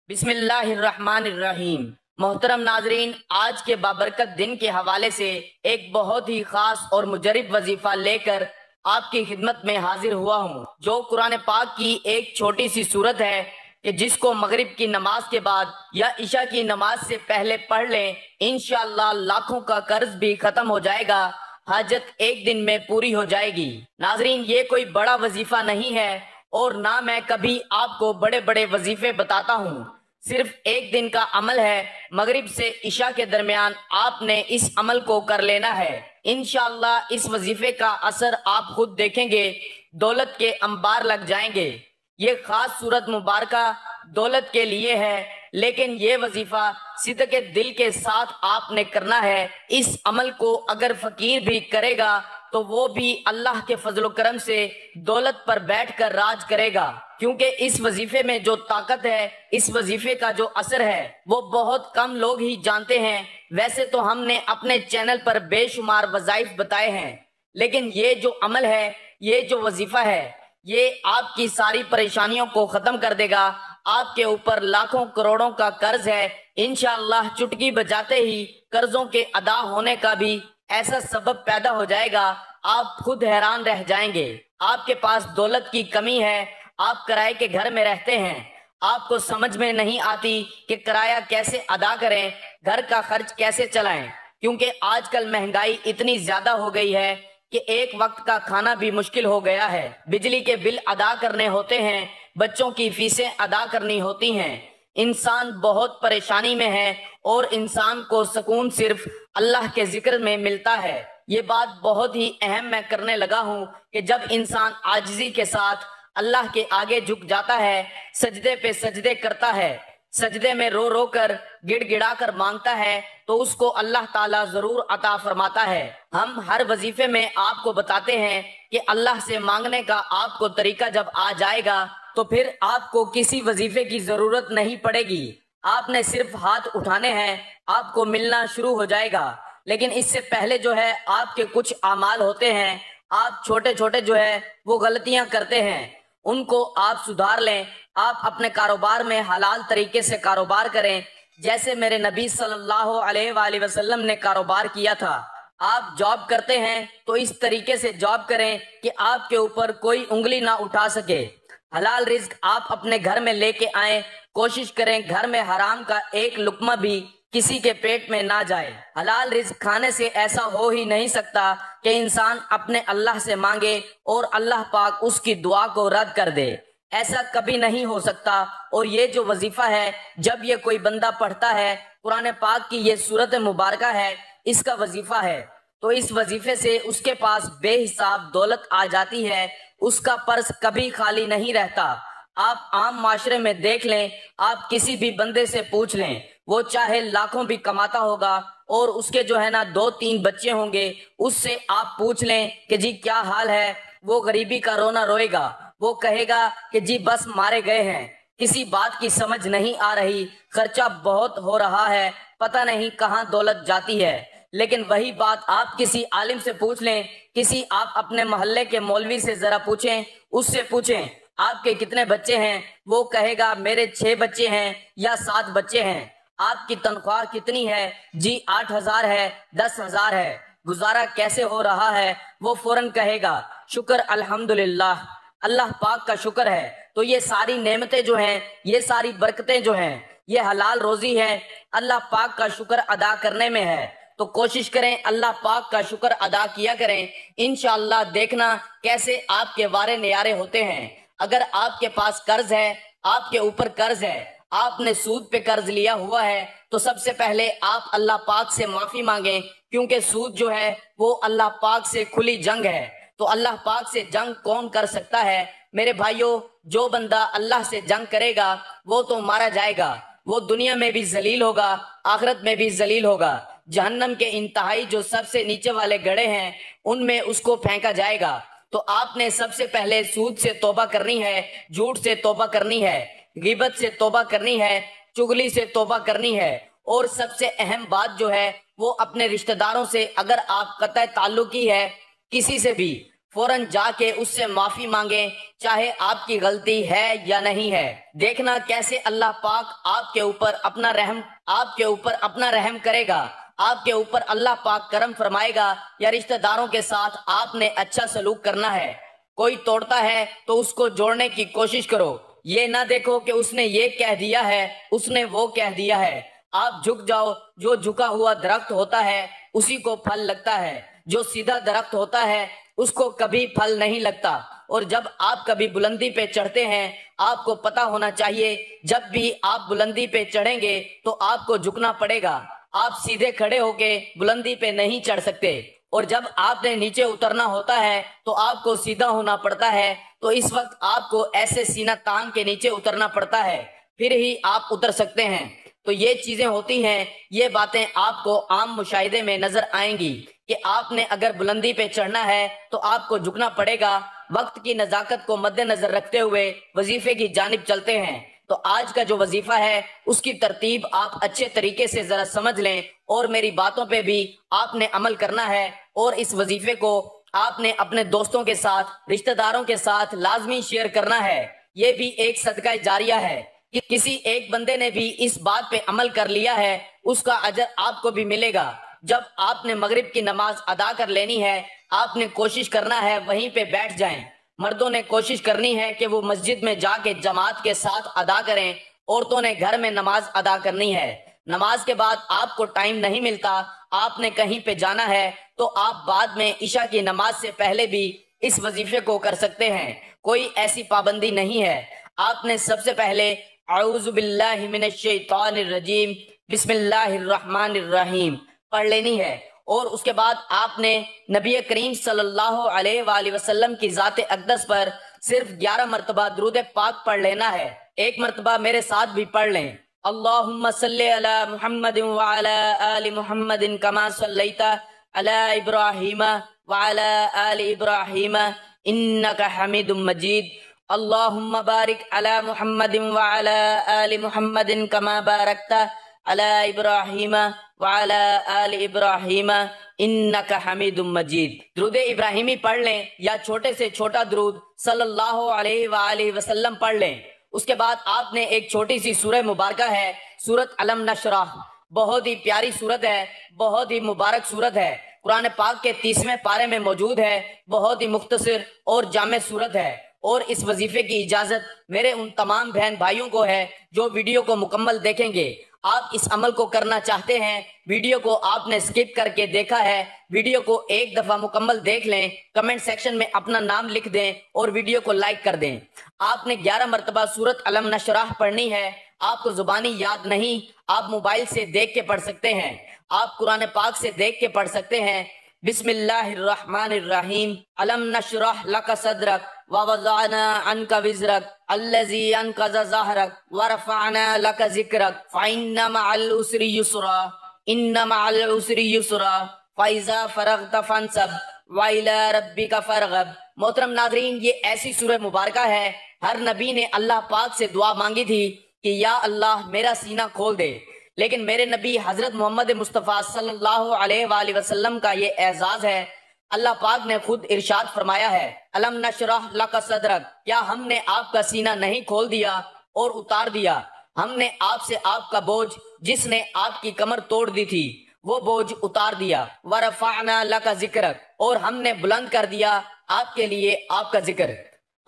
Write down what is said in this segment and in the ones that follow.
بسم اللہ الرحمن الرحیم۔ محترم ناظرین، آج کے بابرکت دن کے حوالے سے ایک بہت ہی خاص اور مجرب وظیفہ لے کر آپ کی خدمت میں حاضر ہوا ہوں، جو قرآن پاک کی ایک چھوٹی سی سورت ہے کہ جس کو مغرب کی نماز کے بعد یا عشاء کی نماز سے پہلے پڑھ لیں، انشاءاللہ لاکھوں کا قرض بھی ختم ہو جائے گا، حاجت ایک دن میں پوری ہو جائے گی۔ ناظرین، یہ کوئی بڑا وظیفہ نہیں ہے اور نہ میں کبھی آپ کو بڑے بڑے وظیفے بتاتا ہوں، صرف ایک دن کا عمل ہے۔ مغرب سے عشاء کے درمیان آپ نے اس عمل کو کر لینا ہے۔ انشاءاللہ اس وظیفے کا اثر آپ خود دیکھیں گے، دولت کے انبار لگ جائیں گے۔ یہ خاص صورت مبارکہ دولت کے لیے ہے، لیکن یہ وظیفہ صدق دل کے ساتھ آپ نے کرنا ہے۔ اس عمل کو اگر فقیر بھی کرے گا تو وہ بھی اللہ کے فضل و کرم سے دولت پر بیٹھ کر راج کرے گا، کیونکہ اس وظیفے میں جو طاقت ہے، اس وظیفے کا جو اثر ہے، وہ بہت کم لوگ ہی جانتے ہیں۔ ویسے تو ہم نے اپنے چینل پر بے شمار وظائف بتائے ہیں، لیکن یہ جو عمل ہے، یہ جو وظیفہ ہے، یہ آپ کی ساری پریشانیوں کو ختم کر دے گا۔ آپ کے اوپر لاکھوں کروڑوں کا قرض ہے، انشاءاللہ چٹکی بجاتے ہی قرضوں کے ادا ہونے کا بھی ایسا سبب پیدا ہو جائے گا، آپ خود حیران رہ جائیں گے۔ آپ کے پاس دولت کی کمی ہے، آپ کرائے کے گھر میں رہتے ہیں، آپ کو سمجھ میں نہیں آتی کہ کرایہ کیسے ادا کریں، گھر کا خرچ کیسے چلائیں، کیونکہ آج کل مہنگائی اتنی زیادہ ہو گئی ہے کہ ایک وقت کا کھانا بھی مشکل ہو گیا ہے، بجلی کے بل ادا کرنے ہوتے ہیں، بچوں کی فیسیں ادا کرنی ہوتی ہیں، انسان بہت پریشانی میں ہے اور انسان کو سکون صرف اللہ کے ذکر میں ملتا ہے۔ یہ بات بہت ہی اہم میں کرنے لگا ہوں کہ جب انسان عاجزی کے ساتھ اللہ کے آگے جھک جاتا ہے، سجدے پہ سجدے کرتا ہے، سجدے میں رو رو کر گڑ گڑا کر مانگتا ہے، تو اس کو اللہ تعالیٰ ضرور عطا فرماتا ہے۔ ہم ہر وظیفے میں آپ کو بتاتے ہیں کہ اللہ سے مانگنے کا آپ کو طریقہ جب آ جائے گا تو پھر آپ کو کسی وظیفے کی ضرورت نہیں پڑے گی، آپ نے صرف ہاتھ اٹھانے ہیں، آپ کو ملنا شروع ہو جائے گا۔ لیکن اس سے پہلے جو ہے آپ کے کچھ اعمال ہوتے ہیں، آپ چھوٹے چھوٹے جو ہے وہ غلطیاں کرتے ہیں، ان کو آپ سدھار لیں۔ آپ اپنے کاروبار میں حلال طریقے سے کاروبار کریں، جیسے میرے نبی صلی اللہ علیہ وآلہ وسلم نے کاروبار کیا تھا۔ آپ جاب کرتے ہیں تو اس طریقے سے جاب کریں کہ آپ کے اوپر کوئی انگلی نہ اٹھا سکے۔ حلال رزق آپ اپنے گھر میں لے کے آئیں، کوشش کریں گھر میں حرام کا ایک لقمہ بھی کسی کے پیٹ میں نہ جائے۔ حلال رزق کھانے سے ایسا ہو ہی نہیں سکتا کہ انسان اپنے اللہ سے مانگے اور اللہ پاک اس کی دعا کو رد کر دے، ایسا کبھی نہیں ہو سکتا۔ اور یہ جو وظیفہ ہے، جب یہ کوئی بندہ پڑھتا ہے، قرآن پاک کی یہ سورت مبارکہ ہے، اس کا وظیفہ ہے، تو اس وظیفے سے اس کے پاس بے حساب دولت آ جاتی ہے، اس کا پرس کبھی خالی نہیں رہتا۔ آپ عام معاشرے میں دیکھ لیں، آپ کسی بھی بندے سے پوچھ لیں، وہ چاہے لاکھوں بھی کماتا ہوگا اور اس کے جو ہے نا 2-3 بچے ہوں گے، اس سے آپ پوچھ لیں کہ جی کیا حال ہے، وہ غریبی کا رونا روئے گا، وہ کہے گا کہ جی بس مارے گئے ہیں، کسی بات کی سمجھ نہیں آ رہی، خرچہ بہت ہو رہا ہے، پتہ نہیں کہاں دولت جاتی ہے۔ لیکن وہی بات آپ کسی عالم سے پوچھ لیں، کسی آپ اپنے محلے کے مولوی سے ذرا پوچھیں، اس سے پوچھیں آپ کے کتنے بچے ہیں، وہ کہے گا میرے 6 بچے ہیں یا 7 بچے ہیں۔ آپ کی تنخواہ کتنی ہے؟ جی 8,000 ہے، 10,000 ہے، گزارا کیسے ہو رہا ہے؟ وہ فوراً کہے گا شکر الحمدللہ، اللہ پاک کا شکر ہے۔ تو یہ ساری نعمتیں جو ہیں، یہ ساری برکتیں جو ہیں، یہ حلال روزی ہے، اللہ پاک کا شکر ادا کرنے میں ہے۔ تو کوشش کریں اللہ پاک کا شکر ادا کیا کریں، انشاءاللہ دیکھنا کیسے آپ کے وارے نیارے ہوتے ہیں۔ اگر آپ کے پاس قرض ہے، آپ کے اوپر قرض ہے، آپ نے سود پہ قرض لیا ہوا ہے، تو سب سے پہلے آپ اللہ پاک سے معافی مانگیں، کیونکہ سود جو ہے وہ اللہ پاک سے کھلی جنگ ہے۔ تو اللہ پاک سے جنگ کون کر سکتا ہے؟ میرے بھائیوں، جو بندہ اللہ سے جنگ کرے گا وہ تو مارا جائے گا، وہ دنیا میں بھی ذلیل ہوگا، آخرت میں بھی ذلیل ہوگا۔ جہنم کے انتہائی جو سب سے نیچے والے گڑھے ہیں، ان میں اس کو پھینکا جائے گا۔ تو آپ نے سب سے پہلے سود سے توبہ کرنی ہے، جھوٹ سے توبہ کرنی ہے، غیبت سے توبہ کرنی ہے، چغلی سے توبہ کرنی ہے، اور سب سے اہم بات جو ہے وہ اپنے رشتہ داروں سے، اگر آپ قطع تعلقی ہے کسی سے بھی، فوراً جا کے اس سے معافی مانگیں، چاہے آپ کی غلطی ہے یا نہیں ہے۔ دیکھنا کیسے اللہ پاک آپ کے اوپر اپنا رحم کرے گا، آپ کے اوپر اللہ پاک کرم فرمائے گا۔ یا رشتہ داروں کے ساتھ آپ نے اچھا سلوک کرنا ہے، کوئی توڑتا ہے تو اس کو جوڑنے کی کوشش کرو، یہ نہ دیکھو کہ اس نے یہ کہہ دیا ہے، اس نے وہ کہہ دیا ہے۔ آپ جھک جاؤ، جو جھکا ہوا درخت ہوتا ہے اسی کو پھل لگتا ہے، جو سیدھا درخت ہوتا ہے اس کو کبھی پھل نہیں لگتا۔ اور جب آپ کبھی بلندی پہ چڑھتے ہیں، آپ کو پتا ہونا چاہیے جب بھی آپ بلندی پہ چڑھیں گے تو آپ کو جھکنا پڑے گا، آپ سیدھے کھڑے ہو کے بلندی پہ نہیں چڑھ سکتے۔ اور جب آپ نے نیچے اترنا ہوتا ہے تو آپ کو سیدھا ہونا پڑتا ہے، تو اس وقت آپ کو ایسے سینہ تان کے نیچے اترنا پڑتا ہے، پھر ہی آپ اتر سکتے ہیں۔ تو یہ چیزیں ہوتی ہیں، یہ باتیں آپ کو عام مشاہدے میں نظر آئیں گی کہ آپ نے اگر بلندی پہ چڑھنا ہے تو آپ کو جھکنا پڑے گا۔ وقت کی نزاکت کو مد نظر رکھتے ہوئے وظیفے کی جانب چلتے ہیں۔ تو آج کا جو وظیفہ ہے اس کی ترتیب آپ اچھے طریقے سے ذرا سمجھ لیں، اور میری باتوں پہ بھی آپ نے عمل کرنا ہے، اور اس وظیفے کو آپ نے اپنے دوستوں کے ساتھ، رشتہ داروں کے ساتھ لازمی شیئر کرنا ہے۔ یہ بھی ایک صدقہ جاریہ ہے کہ کسی ایک بندے نے بھی اس بات پہ عمل کر لیا ہے، اس کا اجر آپ کو بھی ملے گا۔ جب آپ نے مغرب کی نماز ادا کر لینی ہے، آپ نے کوشش کرنا ہے وہیں پہ بیٹھ جائیں۔ مردوں نے کوشش کرنی ہے کہ وہ مسجد میں جا کے جماعت کے ساتھ ادا کریں، عورتوں نے گھر میں نماز ادا کرنی ہے۔ نماز کے بعد آپ کو ٹائم نہیں ملتا، آپ نے کہیں پہ جانا ہے، تو آپ بعد میں عشاء کی نماز سے پہلے بھی اس وظیفے کو کر سکتے ہیں، کوئی ایسی پابندی نہیں ہے۔ آپ نے سب سے پہلے اعوذ باللہ من الشیطان الرجیم بسم اللہ الرحمن الرحیم پڑھ لینی ہے، اور اس کے بعد آپ نے نبی کریم صلی اللہ علیہ وآلہ وسلم کی ذات اقدس پر صرف 11 مرتبہ درود پاک پڑھ لینا ہے۔ ایک مرتبہ میرے ساتھ بھی پڑھ لیں، اللہم صلی علی محمد وعلی آل محمد کما صلیت علی ابراہیم وعلی آل ابراہیم انک حمید مجید، اللہم بارک علی محمد وعلی آل محمد کما بارکت علی ابراہیم وعلی آل ابراہیم انک حمید مجید۔ درود ابراہیمی پڑھ لیں، یا چھوٹے سے چھوٹا درود صلی اللہ علیہ وآلہ وسلم پڑھ لیں۔ اس کے بعد آپ نے ایک چھوٹی سی سورہ مبارکہ ہے، سورۃ علم نشرح، بہت ہی پیاری سورت ہے، بہت ہی مبارک سورت ہے، قرآن پاک کے 30ویں پارے میں موجود ہے، بہت ہی مختصر اور جامع سورت ہے۔ اور اس وظیفے کی اجازت میرے ان تمام بہن بھائیوں کو ہے جو ویڈیو کو مکمل دیکھیں گے۔ آپ اس عمل کو کرنا چاہتے ہیں، ویڈیو کو آپ نے سکپ کر کے دیکھا ہے، ویڈیو کو ایک دفعہ مکمل دیکھ لیں، کمنٹ سیکشن میں اپنا نام لکھ دیں اور ویڈیو کو لائک کر دیں۔ آپ نے 11 مرتبہ سورۃ علم نشرح پڑھنی ہے۔ آپ کو زبانی یاد نہیں، آپ موبائل سے دیکھ کے پڑھ سکتے ہیں، آپ قرآن پاک سے دیکھ کے پڑھ سکتے ہیں۔ بسم اللہ الرحمن الرحیم، علم نشرح لک صدرک ووضعنا عنک وزرک الذی انقض ظہرک ورفعنا لک ذکرک فإن مع العسر یسرا ان مع العسر یسرا فإذا فرغت فانصب وإلی ربک فارغب۔ محترم ناظرین، یہ ایسی سورہ مبارکہ ہے، ہر نبی نے اللہ پاک سے دعا مانگی تھی کہ یا اللہ میرا سینہ کھول دے، لیکن میرے نبی حضرت محمد مصطفیٰ صلی اللہ علیہ وآلہ وسلم کا یہ اعزاز ہے، اللہ پاک نے خود ارشاد فرمایا ہے، علم نشرح لک صدرک، کیا ہم نے آپ کا سینہ نہیں کھول دیا اور اتار دیا؟ ہم نے آپ سے آپ کا بوجھ، جس نے آپ کی کمر توڑ دی تھی، وہ بوجھ اتار دیا۔ ورفعنا لک ذکرک، اور ہم نے بلند کر دیا آپ کے لیے آپ کا ذکر۔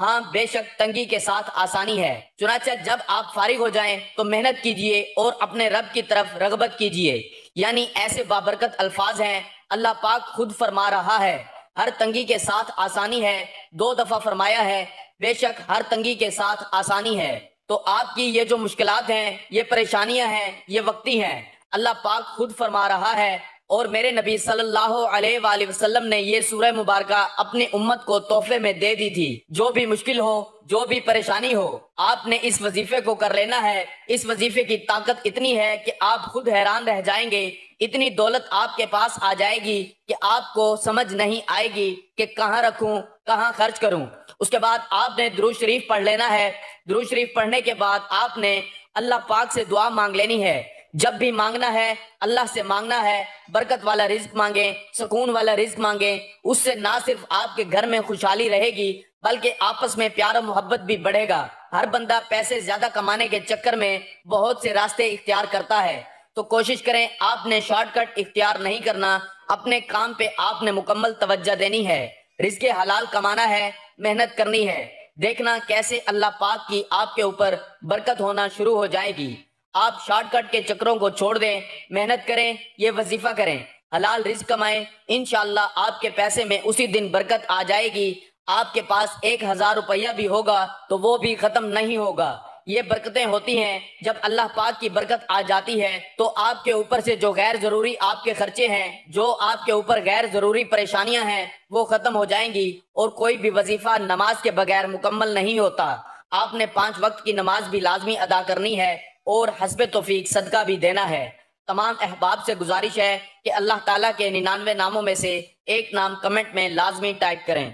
ہاں بے شک تنگی کے ساتھ آسانی ہے، چنانچہ جب آپ فارغ ہو جائیں تو محنت کیجئے اور اپنے رب کی طرف رغبت کیجئے، یعنی ایسے بابرکت الفاظ ہیں، اللہ پاک خود فرما رہا ہے ہر تنگی کے ساتھ آسانی ہے، 2 دفعہ فرمایا ہے، بے شک ہر تنگی کے ساتھ آسانی ہے۔ تو آپ کی یہ جو مشکلات ہیں، یہ پریشانیاں ہیں، یہ وقتی ہیں، اللہ پاک خود فرما رہا ہے، اور میرے نبی صلی اللہ علیہ وآلہ وسلم نے یہ سورہ مبارکہ اپنی امت کو تحفے میں دے دی تھی۔ جو بھی مشکل ہو، جو بھی پریشانی ہو، آپ نے اس وظیفے کو کر لینا ہے۔ اس وظیفے کی طاقت اتنی ہے کہ آپ خود حیران رہ جائیں گے، اتنی دولت آپ کے پاس آ جائے گی کہ آپ کو سمجھ نہیں آئے گی کہ کہاں رکھوں، کہاں خرچ کروں۔ اس کے بعد آپ نے درود شریف پڑھ لینا ہے۔ درود شریف پڑھنے کے بعد آپ نے اللہ پاک سے دعا مانگ لینی ہے جب بھی مانگنا ہے اللہ سے مانگنا ہے، برکت والا رزق مانگیں، سکون والا رزق مانگیں۔ اس سے نہ صرف آپ کے گھر میں خوشحالی رہے گی بلکہ آپس میں پیار و محبت بھی بڑھے گا۔ ہر بندہ پیسے زیادہ کمانے کے چکر میں بہت سے راستے اختیار کرتا ہے، تو کوشش کریں آپ نے شارٹ کٹ اختیار نہیں کرنا، اپنے کام پہ آپ نے مکمل توجہ دینی ہے، رزق حلال کمانا ہے، محنت کرنی ہے، دیکھنا کیسے اللہ پاک کی آپ کے اوپر برکت ہونا شروع ہو جائے گی۔ آپ شارٹ کٹ کے چکروں کو چھوڑ دیں، محنت کریں، یہ وظیفہ کریں، حلال رزق کمائیں، انشاءاللہ آپ کے پیسے میں اسی دن برکت آ جائے گی۔ آپ کے پاس 1000 روپیہ بھی ہوگا تو وہ بھی ختم نہیں ہوگا۔ یہ برکتیں ہوتی ہیں جب اللہ پاک کی برکت آ جاتی ہے تو آپ کے اوپر سے جو غیر ضروری آپ کے خرچے ہیں، جو آپ کے اوپر غیر ضروری پریشانیاں ہیں، وہ ختم ہو جائیں گی، اور کوئی بھی وظیفہ نماز کے بغیر مکمل نہیں ہوتا۔ آپ نے 5 وقت کی نماز بھی لازمی ادا کرنی ہے اور حسب توفیق صدقہ بھی دینا ہے۔ تمام احباب سے گزارش ہے کہ اللہ تعالیٰ کے 99 ناموں میں سے ایک نام کمنٹ میں لازمی ٹائپ کریں۔